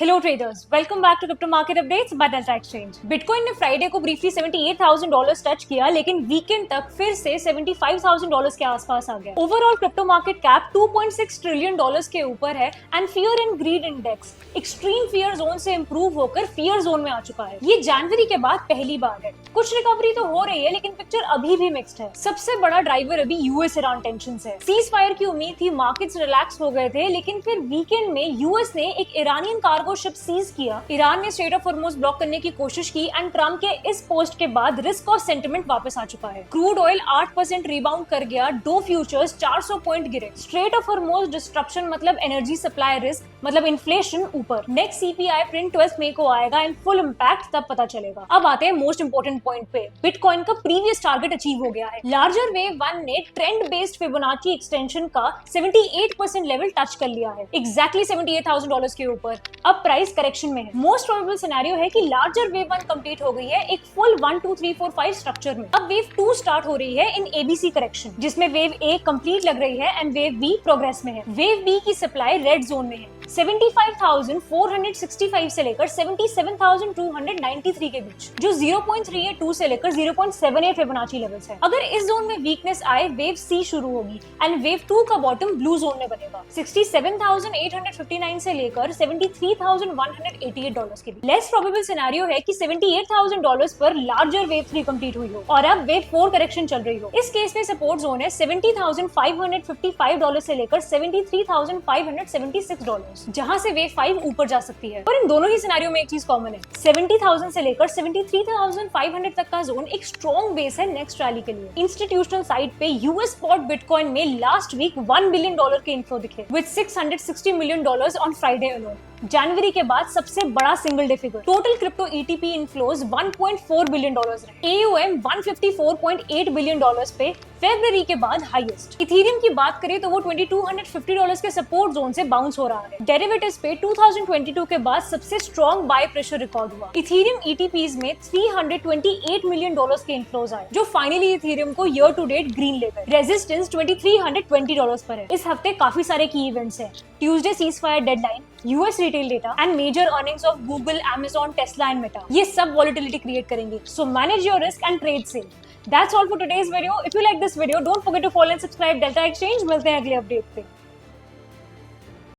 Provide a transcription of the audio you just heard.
Hello traders, welcome back to crypto market updates by Delta Exchange. Bitcoin ने Friday को briefly $78,000 touch किया, लेकिन weekend तक फिर से $75,000 के आसपास आ गया। Overall crypto market cap $2.6 trillion के ऊपर है and fear and greed index extreme fear zone से इंप्रूव होकर फियर जोन में आ चुका है। ये जनवरी के बाद पहली बार है। कुछ रिकवरी तो हो रही है, लेकिन पिक्चर अभी भी मिक्स्ड है। सबसे बड़ा ड्राइवर अभी यूएस ईरान टेंशंस है। सीज फायर की उम्मीद थी, मार्केट्स रिलैक्स हो गए थे, लेकिन फिर वीकेंड में यूएस ने एक ईरानियन कार्गो शिप सीज किया। ईरान ने स्ट्रेट ऑफ हॉर्मुज ब्लॉक करने की कोशिश की एंड ट्रम्प के इस पोस्ट के बाद रिस्क और सेंटिमेंट वापस आ चुका है। क्रूड ऑयल 8% रिबाउंड कर गया, डो फ्यूचर्स 400 पॉइंट गिरे। स्ट्रेट ऑफ हॉर्मुज डिस्ट्रप्शन मतलब एनर्जी सप्लाई रिस्क मतलब इन्फ्लेशन ऊपर। नेक्स्ट सीपीआई प्रिंट 12 मई को आएगा एंड फुल इंपैक्ट तब पता चलेगा। अब आते हैं मोस्ट इंपोर्टेंट पॉइंट पे। बिटकॉइन का प्रीवियस टारगेट अचीव हो गया है। लार्जर वेव 1 ने ट्रेंड बेस्ड फिबोनाची एक्सटेंशन का 78% लेवल टच कर लिया है, एग्जैक्टली $78,000 के ऊपर। अब प्राइस करेक्शन में है। मोस्ट प्रोबेबल सिनेरियो है कि लार्जर वेव 1 कंप्लीट हो गई है एक फुल 1 2 3 4 5 स्ट्रक्चर में। अब वेव 2 स्टार्ट हो रही है इन एबीसी करेक्शन, जिसमें वेव ए कंप्लीट लग रही है एंड वेव बी प्रोग्रेस में है। वेव बी की सप्लाई रेड जोन में है। 75,465 से लेकर 77,293 के बीच, जो 0.382 से लेकर 0.78 फिबोनाची लेवल्स है। अगर इस जोन में वीकनेस आए, वेव सी शुरू होगी एंड वेव 2 का बॉटम ब्लू जोन में बनेगा। 67,859 से लेकर $73,188 के बीच। लेस प्रोबेबल सिनेरियो है कि $78,000 पर लार्जर वेव 3 कंप्लीट हुई हो और अब वेव 4 करेक्शन चल रही हो। इस केस में सपोर्ट जोन है $70,555 से लेकर $73,576, जहां से वेव 5 ऊपर जा सकती है। और इन दोनों ही सिनेरियो में एक चीज कॉमन है, 70,000 से लेकर 73,500 तक का जोन एक स्ट्रॉन्ग बेस है नेक्स्ट रैली के लिए। इंस्टीट्यूशनल साइड पे यूएस स्पॉट बिटकॉइन में लास्ट वीक $1 बिलियन के इन्फ्लो दिखे with $660 million on Friday alone. जनवरी के बाद सबसे बड़ा single day figure. Total crypto ETP inflows $1.4 billion रहे। एयूएम $154.8 बिलियन पे फरवरी के बाद हाईएस्ट। इथेरियम की बात करें तो वो $2,250 के सपोर्ट जोन से बाउंस हो रहा है। डेरिवेटिव्स पे 2022 के बाद सबसे स्ट्रॉन्ग बाय प्रेशर रिकॉर्ड हुआ। इथेरियम ईटीपीज में $328 मिलियन के इनफ्लोज आए, जो फाइनली इथेरियम को ईयर टू डेट ग्रीन ले गए। रेजिस्टेंस $2,320 पर है। इस हफ्ते काफी सारे की इवेंट्स हैं। Tuesday cease fire deadline, US retail data and major earnings of Google, Amazon, Tesla and Meta. ये सब वॉलेटिलिटी क्रिएट करेंगे। So manage your risk and trade safe. That's all for today's video. If you like this video, don't forget to follow and subscribe Delta Exchange. मिलते हैं अगले update पे।